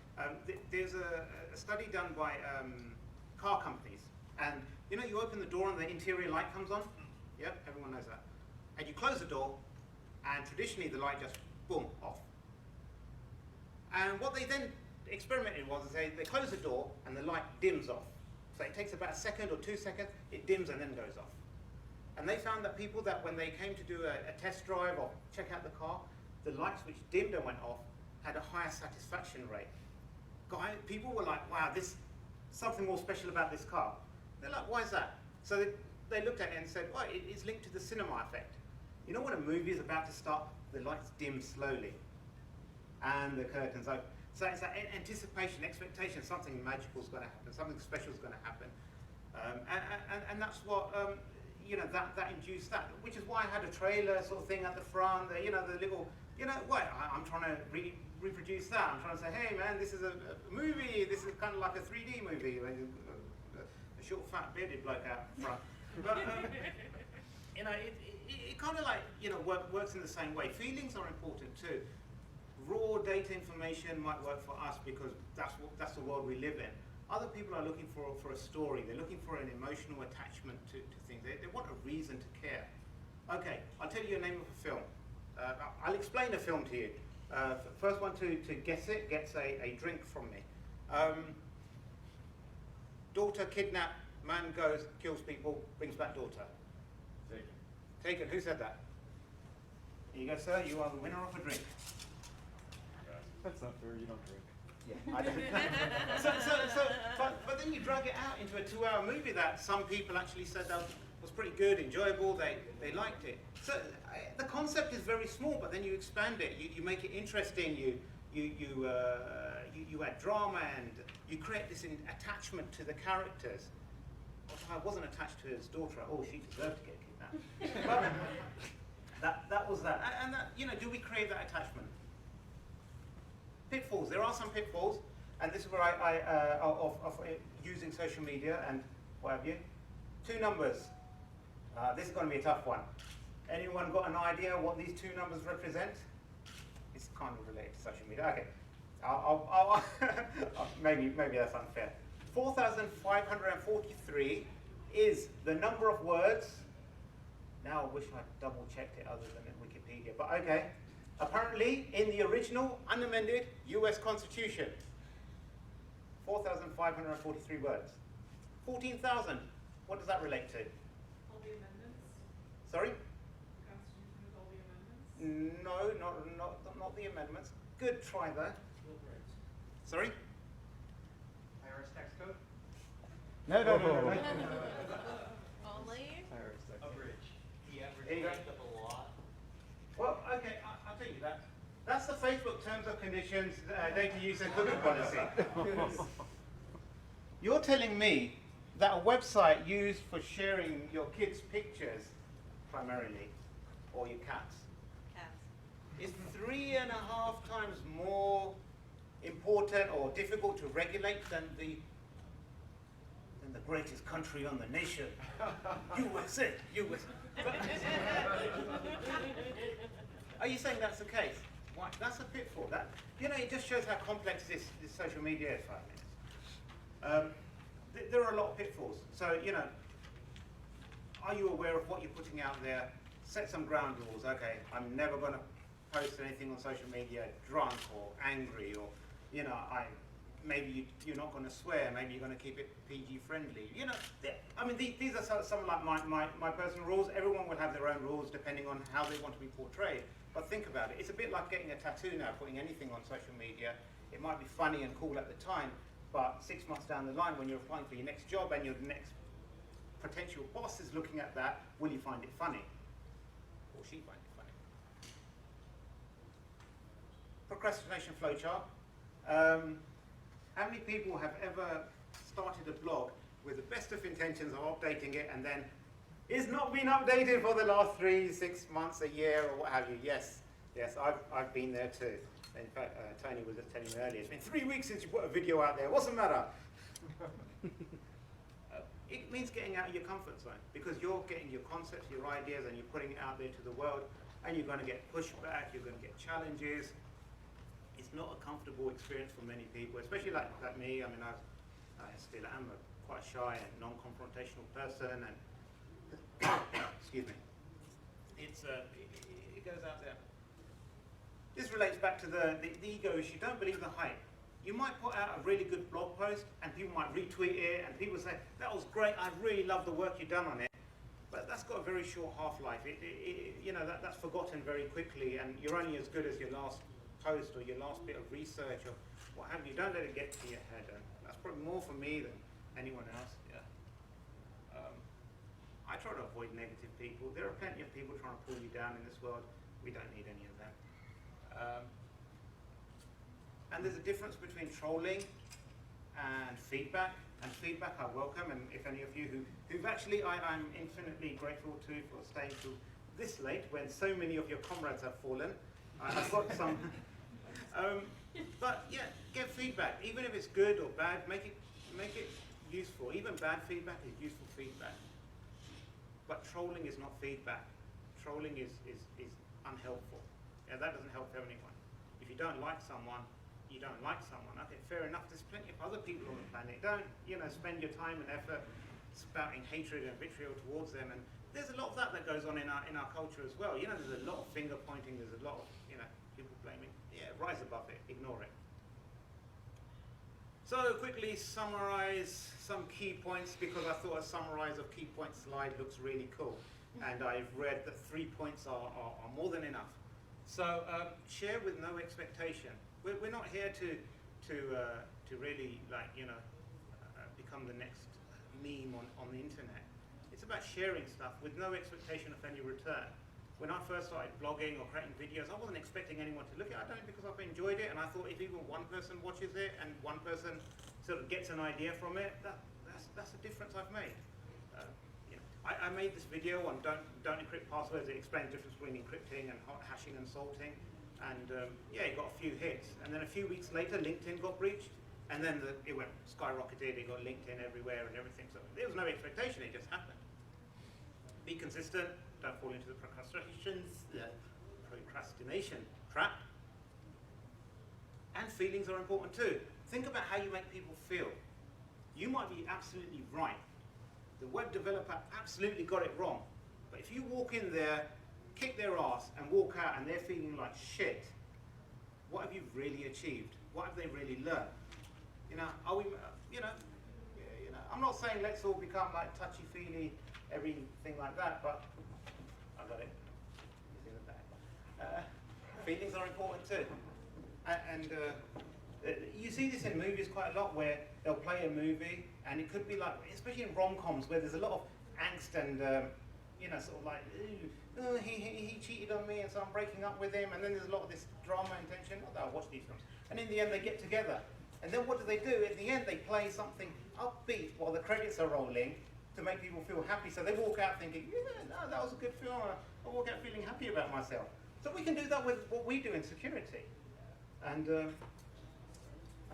there's a study done by car companies, and you know, you open the door and the interior light comes on. Yep, everyone knows that. And you close the door, and traditionally the light just boom off. And what they then experimented was they close the door and the light dims off. So it takes about a second or 2 seconds, it dims and then goes off. And they found that people that when they came to do a test drive or check out the car, the lights which dimmed and went off had a higher satisfaction rate. People were like, wow, this something more special about this car. They're like, why is that? So they looked at it and said, well, it's linked to the cinema effect. You know when a movie is about to start, the lights dim slowly and the curtains open. So it's that anticipation, expectation, something magical is going to happen, something special is going to happen. And that's what, you know, that induced that, which is why I had a trailer sort of thing at the front, you know, the little, you know, I'm trying to reproduce that. I'm trying to say, hey man, this is a movie, this is kind of like a 3D movie. A short, fat, bearded bloke out front. But, you know, it kind of like, you know, works in the same way. Feelings are important too. Raw data information might work for us because that's the world we live in. Other people are looking for a story. They're looking for an emotional attachment to things. They want a reason to care. Okay, I'll tell you the name of a film. I'll explain the film to you. First one to guess it gets a drink from me. Daughter kidnapped, man goes, kills people, brings back daughter. Taken. Who said that? Here you go, sir. You are the winner of a drink. That's not fair, you don't drink. Yeah, I don't. But then you drag it out into a 2-hour movie that some people actually said that was pretty good, enjoyable, they liked it. So the concept is very small, but then you expand it, you make it interesting, you add drama, and you create this attachment to the characters. I wasn't attached to his daughter. Oh, she deserved to get kidnapped. But that was that. And that, you know, do we create that attachment? Pitfalls. There are some pitfalls, and this is where of using social media and what have you. 2 numbers. This is going to be a tough one. Anyone got an idea what these 2 numbers represent? It's kind of related to social media. Okay, I'll maybe that's unfair. 4,543 is the number of words. Now I wish I'd double checked it other than in Wikipedia, but okay. Apparently, in the original, unamended US Constitution, 4,543 words. 14,000, what does that relate to? All the amendments? Sorry? The Constitution with all the amendments? No, not the amendments. Good try there. Sorry? IRS tax code? No. Only? Average. The There you go. average of a lot. Well, okay, I'll tell you that. That's the Facebook Terms of Conditions, Data Use and Cookie Policy. You're telling me that a website used for sharing your kids' pictures, primarily, or your cats, Cats. is 3.5 times more important or difficult to regulate than the greatest country on the nation, USA, USA. Are you saying that's the case? Why? That's a pitfall. That, you know, it just shows how complex this social media is, 5 minutes. There are a lot of pitfalls. So, you know, are you aware of what you're putting out there? Set some ground rules. Okay, I'm never going to post anything on social media drunk or angry, or, you know, maybe you're not going to swear. Maybe you're going to keep it PG friendly. You know, I mean, these are some like my personal rules. Everyone will have their own rules depending on how they want to be portrayed. But think about it. It's a bit like getting a tattoo now, putting anything on social media. It might be funny and cool at the time, but 6 months down the line, when you're applying for your next job and your next potential boss is looking at that, will you find it funny? Or she find it funny? Procrastination flowchart. How many people have ever started a blog with the best of intentions of updating it and then it's not been updated for the last 3, 6 months, a year, or what have you? Yes, yes, I've been there too. In fact, Tony was just telling me earlier, it's been 3 weeks since you put a video out there. What's the matter? It means getting out of your comfort zone, because you're getting your concepts, your ideas, and you're putting it out there to the world, and you're going to get pushback, you're going to get challenges. It's not a comfortable experience for many people, especially like me. I mean, I still am quite shy and non-confrontational person, and excuse me. It goes out there. This relates back to the ego issue. Don't believe the hype. You might put out a really good blog post and people might retweet it and people say, that was great, I really love the work you've done on it. But that's got a very short half-life. You know, that's forgotten very quickly, and you're only as good as your last post or your last bit of research or what have you. Don't let it get to your head. And that's probably more for me than anyone else. Yeah. I try to avoid negative people. There are plenty of people trying to pull you down in this world. We don't need any of them. And there's a difference between trolling and feedback. And feedback I welcome, and if any of you who've actually, I'm infinitely grateful to for staying till this late when so many of your comrades have fallen. I've got some, but yeah, get feedback, even if it's good or bad, make it useful. Even bad feedback is useful feedback. But trolling is not feedback. Trolling is unhelpful. Yeah, that doesn't help anyone. If you don't like someone, you don't like someone. Okay, fair enough. There's plenty of other people on the planet. Don't, you know, spend your time and effort spouting hatred and vitriol towards them. And there's a lot of that goes on in our culture as well. You know, there's a lot of finger pointing. There's a lot of, you know, people blaming. Yeah, rise above it. Ignore it. So quickly summarize some key points, because I thought a summarize of key points slide looks really cool. And I've read that 3 points are more than enough. So share with no expectation. We're not here to really, like, you know, become the next meme on the internet. It's about sharing stuff with no expectation of any return. When I first started blogging or creating videos, I wasn't expecting anyone to look at it. I done it because I've enjoyed it, and I thought if even one person watches it and one person sort of gets an idea from it, that's a difference I've made. You know, I made this video on don't encrypt passwords. It explains the difference between encrypting and hashing and salting. And yeah, it got a few hits. And then a few weeks later, LinkedIn got breached. And then it went skyrocketed. It got LinkedIn everywhere and everything. So there was no expectation. It just happened. Be consistent. Don't fall into the procrastination trap. And feelings are important too. Think about how you make people feel. You might be absolutely right. The web developer absolutely got it wrong. But if you walk in there, kick their ass, and walk out and they're feeling like shit, what have you really achieved? What have they really learned? You know, are we, you know, I'm not saying let's all become like touchy-feely, everything like that, but I got it. It's in the bag. Feelings are important too. And you see this in movies quite a lot, where they'll play a movie, and it could be like, especially in rom-coms, where there's a lot of angst and, you know, sort of like, oh, he cheated on me, and so I'm breaking up with him, and then there's a lot of this drama and tension. Not that I watch these films. And in the end, they get together. And then what do? At the end, they play something upbeat while the credits are rolling to make people feel happy. So they walk out thinking, yeah, no, that was a good film. I walk out feeling happy about myself. So we can do that with what we do in security. And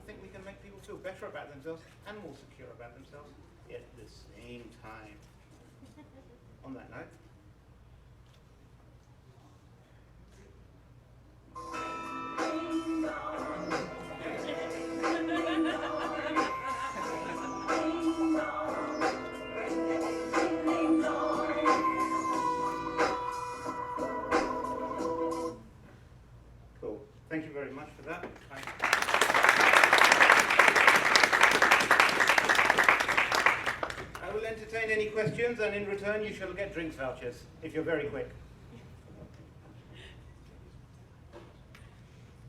think we can make people feel better about themselves and more secure about themselves at the same time. On that note. Cool. Thank you very much for that. I will entertain any questions, and in return you shall get drinks vouchers, if you're very quick.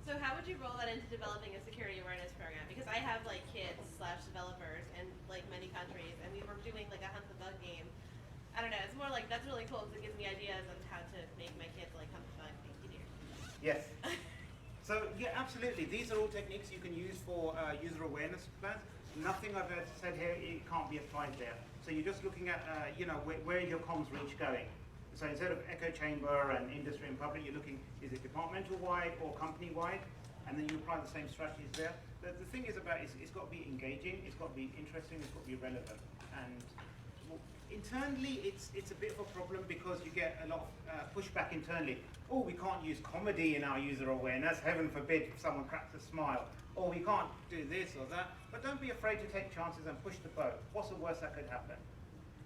So how would you roll that into developing a security awareness program? Because I have like kids / developers in like many countries, and we were doing like a hunt the bug game. I don't know, it's more like, that's really cool because it gives me ideas on how to make my kids like hunt the bug. Thank you, dear. Yes. So yeah, absolutely. These are all techniques you can use for user awareness plans. Nothing I've said here it can't be applied there. So you're just looking at where is your comms reach going. So instead of echo chamber and industry and public, you're looking, is it departmental wide or company wide? And then you apply the same strategies there. The thing is about it's got to be engaging, it's got to be interesting, it's got to be relevant. And internally, it's a bit of a problem because you get a lot of pushback internally. Oh, we can't use comedy in our user awareness. Heaven forbid someone cracks a smile. Or we can't do this or that. But don't be afraid to take chances and push the boat. What's the worst that could happen?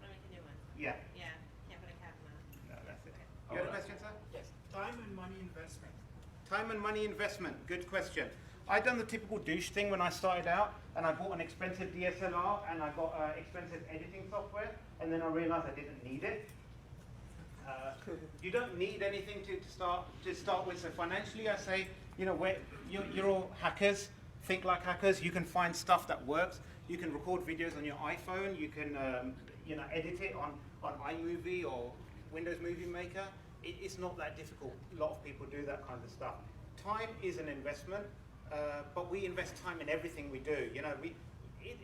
I make a new one. Yeah. Yeah, can't put a cap on that. No, that's it. You got a question, sir? Yes. Time and money investment. Time and money investment. Good question. I done the typical douche thing when I started out, and I bought an expensive DSLR, and I got expensive editing software, and then I realized I didn't need it. You don't need anything to start with. So financially, I say, you're all hackers. Think like hackers. You can find stuff that works. You can record videos on your iPhone. You can edit it on iMovie or Windows Movie Maker. It's not that difficult. A lot of people do that kind of stuff. Time is an investment, but we invest time in everything we do.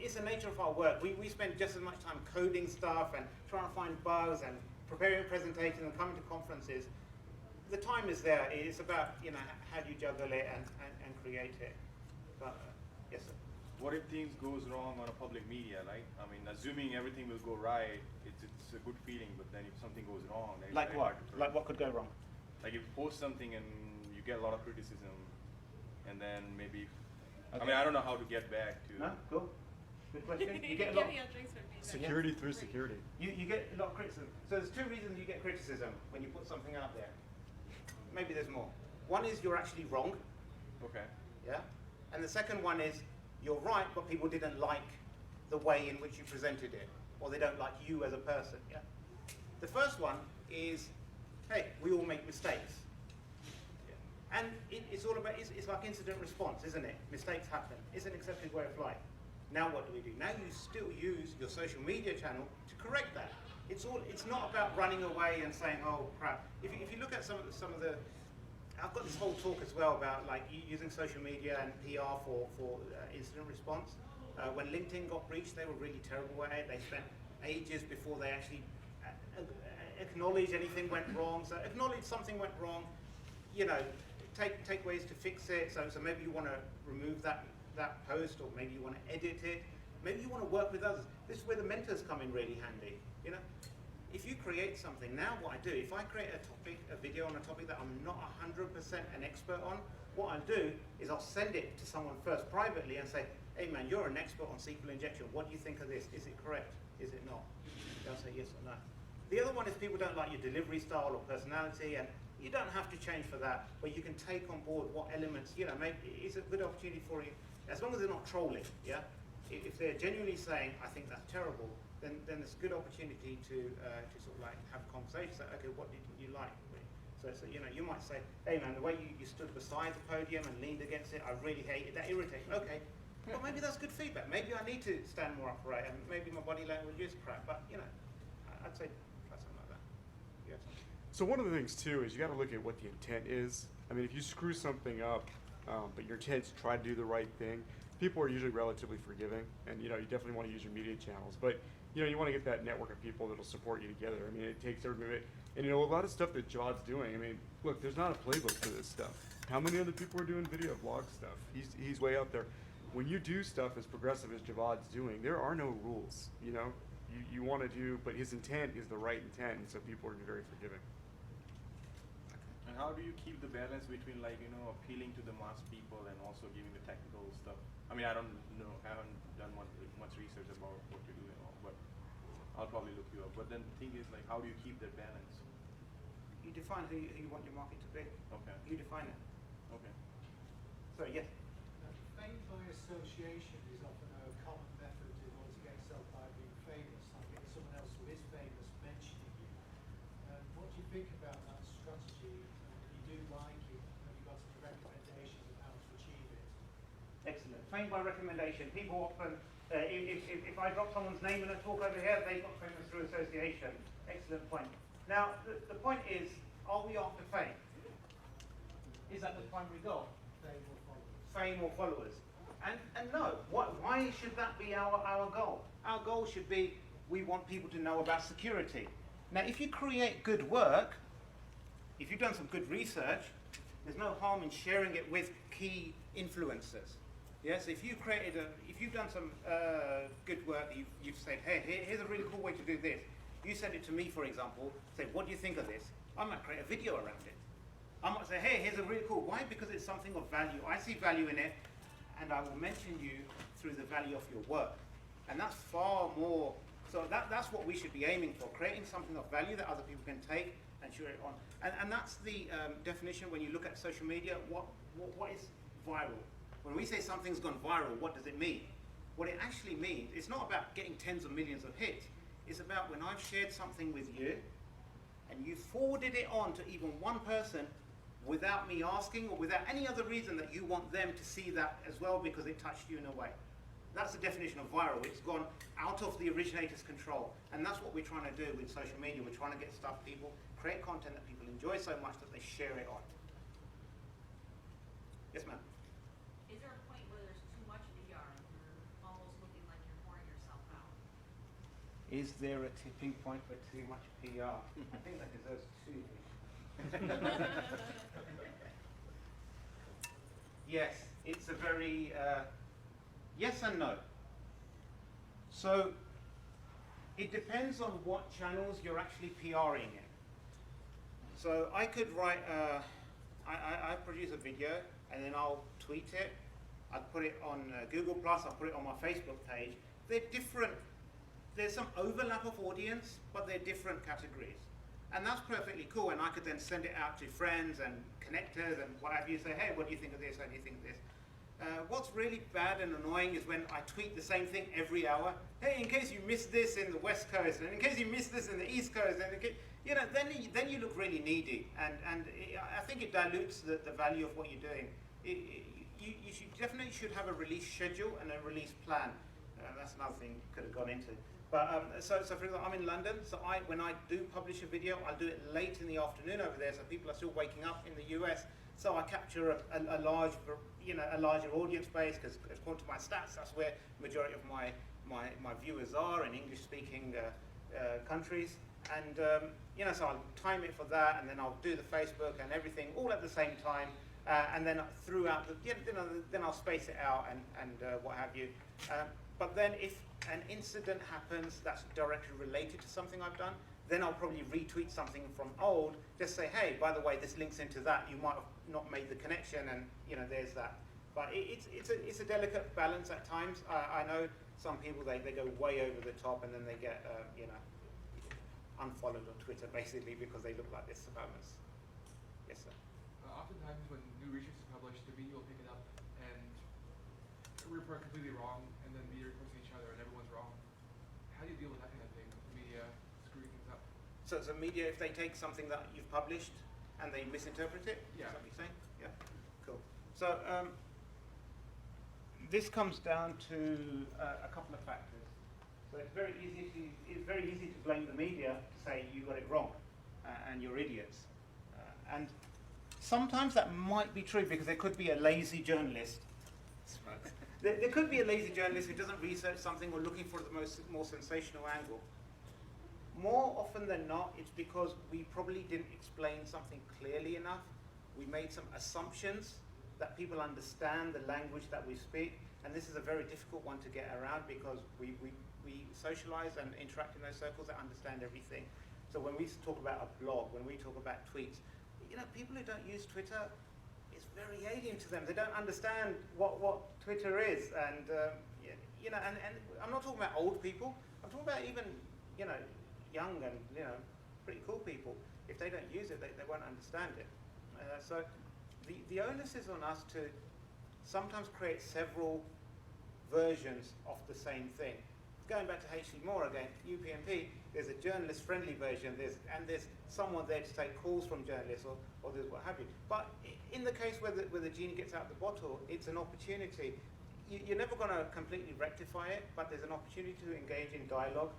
It's the nature of our work. We spend just as much time coding stuff and trying to find bugs and preparing presentations and coming to conferences. The time is there. It's about how do you juggle it and create it. But yes, sir. What if things goes wrong on a public media, right? I mean, assuming everything will go right, it's a good feeling, but then if something goes wrong, then it's Like very what? hard to Like what could go wrong? Like you post something and you get a lot of criticism, and then maybe, I Okay. mean, I don't know how to get back to. No? Cool. Good question. You get a lot. Give me a drinks for feedback. Security through security. You get a lot of criticism. So there's two reasons you get criticism when you put something out there. Maybe there's more. One is you're actually wrong. Okay. Yeah. And the second one is you're right, but people didn't like the way in which you presented it, or they don't like you as a person. Yeah. The first one is, hey, we all make mistakes. Yeah. And it's all about, it's like incident response, isn't it? Mistakes happen. It's an accepted way of life. Now what do? Now you still use your social media channel to correct that. It's not about running away and saying, oh crap. If you look at some of the, I've got this whole talk as well about like using social media and PR for incident response. When LinkedIn got breached, they were really terrible at it. They spent ages before they actually acknowledged anything went wrong. So acknowledge something went wrong, take ways to fix it. So maybe you want to remove that post, or maybe you want to edit it. Maybe you want to work with others. This is where the mentors come in really handy. If you create something, now what I do, if I create a video on a topic that I'm not 100% an expert on, what I'll do is I'll send it to someone first privately and say, hey man, you're an expert on SQL injection. What do you think of this? Is it correct? Is it not? They'll say yes or no. The other one is people don't like your delivery style or personality, and you don't have to change for that, but you can take on board what elements, maybe it's a good opportunity for you, as long as they're not trolling, yeah? If they're genuinely saying, I think that's terrible, then it's a good opportunity to sort of like have a conversation, say, okay, what didn't you like? So you might say, hey man, the way you stood beside the podium and leaned against it, I really hated that, irritated. Okay, well maybe that's good feedback. Maybe I need to stand more upright, and maybe my body language is crap, but I'd say try something like that. Yeah. So one of the things too is you got to look at what the intent is. I mean, if you screw something up, but your intent is to try to do the right thing, people are usually relatively forgiving, and you definitely want to use your media channels. But you want to get that network of people that'll support you together. I mean, it takes everybody, and a lot of stuff that Jawd's doing. I mean, look, there's not a playbook for this stuff. How many other people are doing video blog stuff? He's way out there. when you do stuff as progressive as Javad's doing, there are no rules. You know, you want to do, but his intent is the right intent, and so people are very forgiving. And how do you keep the balance between, like, you know, appealing to the mass people and also giving the technical stuff? I mean, I don't know, I haven't done much research about what you do and all, but I'll probably look you up. But then the thing is, like, how do you keep that balance? You define who you want your market to be. Okay. You define it. Okay. So yes. Fame by association is often a common method in order to get yourself by being famous, like getting someone else who is famous mentioning you. What do you think about that strategy? You do like it, have you got some recommendations of how to achieve it? Excellent. Fame by recommendation. People often, if I drop someone's name in a talk over here, they got famous through association. Excellent point. Now, the point is, are we after fame? Is that the primary goal? Fame or followers? And no. Why should that be our goal? Our goal should be, we want people to know about security. Now, if you create good work, if you've done some good research, there's no harm in sharing it with key influencers. Yes, if you've done some good work, you've said, hey, here's a really cool way to do this. You send it to me, for example, say, what do you think of this? I might create a video around it. I might say, hey, here's a really cool. Why? Because it's something of value. I see value in it, and I will mention you through the value of your work. And that's far more, so that's what we should be aiming for, creating something of value that other people can take and share it on. And that's the definition when you look at social media. What is viral? When we say something's gone viral, what does it mean? What it actually means, it's not about getting tens of millions of hits. It's about when I've shared something with you, and you forwarded it on to even one person without me asking or without any other reason that you want them to see that as well because it touched you in a way. That's the definition of viral. It's gone out of the originator's control. And that's what we're trying to do with social media. We're trying to get stuff people, create content that people enjoy so much that they share it on. Yes, ma'am? Is there a point where there's too much PR and you're almost looking like you're pouring yourself out? Is there a tipping point for too much PR? I think that deserves two. Yes, it's a very yes and no. So it depends on what channels you're actually PRing in. So I could write, I produce a video and then I'll tweet it. I'll put it on Google+, I'll put it on my Facebook page. They're different. There's some overlap of audience, but they're different categories. And that's perfectly cool, and I could then send it out to friends and connectors and what have you, say, hey, what do you think of this, how do you think of this? What's really bad and annoying is when I tweet the same thing every hour. Hey, in case you missed this in the West Coast, and in case you missed this in the East Coast, and you know, then you look really needy, and I think it dilutes the value of what you're doing. You definitely should have a release schedule and a release plan. That's another thing you could have gone into. But so for example, I'm in London, so when I do publish a video, I'll do it late in the afternoon over there, so people are still waking up in the US. So I capture a larger audience base, because according to my stats, that's where the majority of my viewers are in English-speaking countries. And so I'll time it for that, and then I'll do the Facebook and everything all at the same time. And then throughout, then I'll space it out and what have you. But then if an incident happens that's directly related to something I've done, then I'll probably retweet something from old, just say, hey, by the way, this links into that. You might have not made the connection, and there's that. But it's a delicate balance at times. I know some people, they go way over the top, and then they get unfollowed on Twitter, basically, because they look like they're spammers. Yes, sir. Oftentimes when new research is published, the media will pick it up and report completely wrong, and then media reports each other, and everyone's wrong. How do you deal with that kind of thing, with the media screwing things up? So media, if they take something that you've published and they misinterpret it, yeah. Is that what you're saying? Yeah, cool. So this comes down to a couple of factors. So it's very easy to blame the media, to say you got it wrong and you're idiots. And sometimes that might be true, because there could be a lazy journalist. There could be a lazy journalist who doesn't research something or looking for the more sensational angle. More often than not, it's because we probably didn't explain something clearly enough. We made some assumptions that people understand the language that we speak. And this is a very difficult one to get around because we socialize and interact in those circles that understand everything. So when we talk about a blog, when we talk about tweets, you know, people who don't use Twitter, it's very alien to them. They don't understand what Twitter is. And, you know, and I'm not talking about old people. I'm talking about even, you know, young and, you know, pretty cool people. If they don't use it, they won't understand it. So the onus is on us to sometimes create several versions of the same thing. Going back to H.C. Moore again, UPnP, there's a journalist-friendly version, there's someone there to take calls from journalists or there's what have you. But in the case where the genie gets out of the bottle, it's an opportunity. You're never going to completely rectify it, but there's an opportunity to engage in dialogue,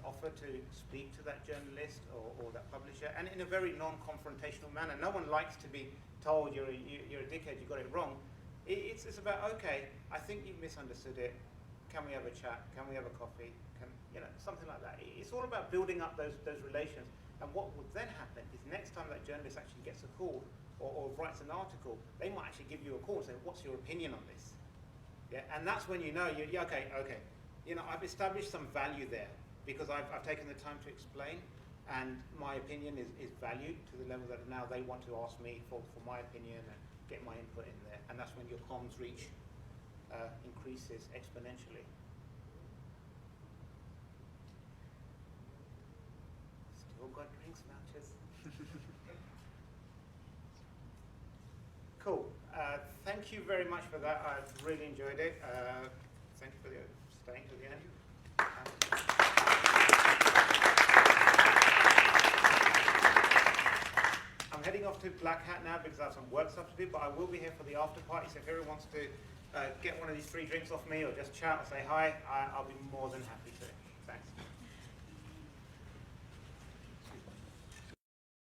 offer to speak to that journalist or that publisher, and in a very non-confrontational manner. No one likes to be told you're a dickhead, you got it wrong. It's about, okay, I think you've misunderstood it. Can we have a chat? Can we have a coffee? You know, something like that. It's all about building up those relations. And what would then happen is next time that journalist actually gets a call or writes an article, they might actually give you a call and say, what's your opinion on this? Yeah, and that's when you know, okay. You know, I've established some value there because I've taken the time to explain, and my opinion is valued to the level that now they want to ask me for my opinion and get my input in there. And that's when your comms reach increases exponentially. Still got drinks vouchers. Cool. Thank you very much for that. I've really enjoyed it. Thank you for staying to the end. I'm heading off to Black Hat now because I have some work stuff to do, but I will be here for the after party, so if everyone wants to get one of these free drinks off me or just chat or say hi, I'll be more than happy to.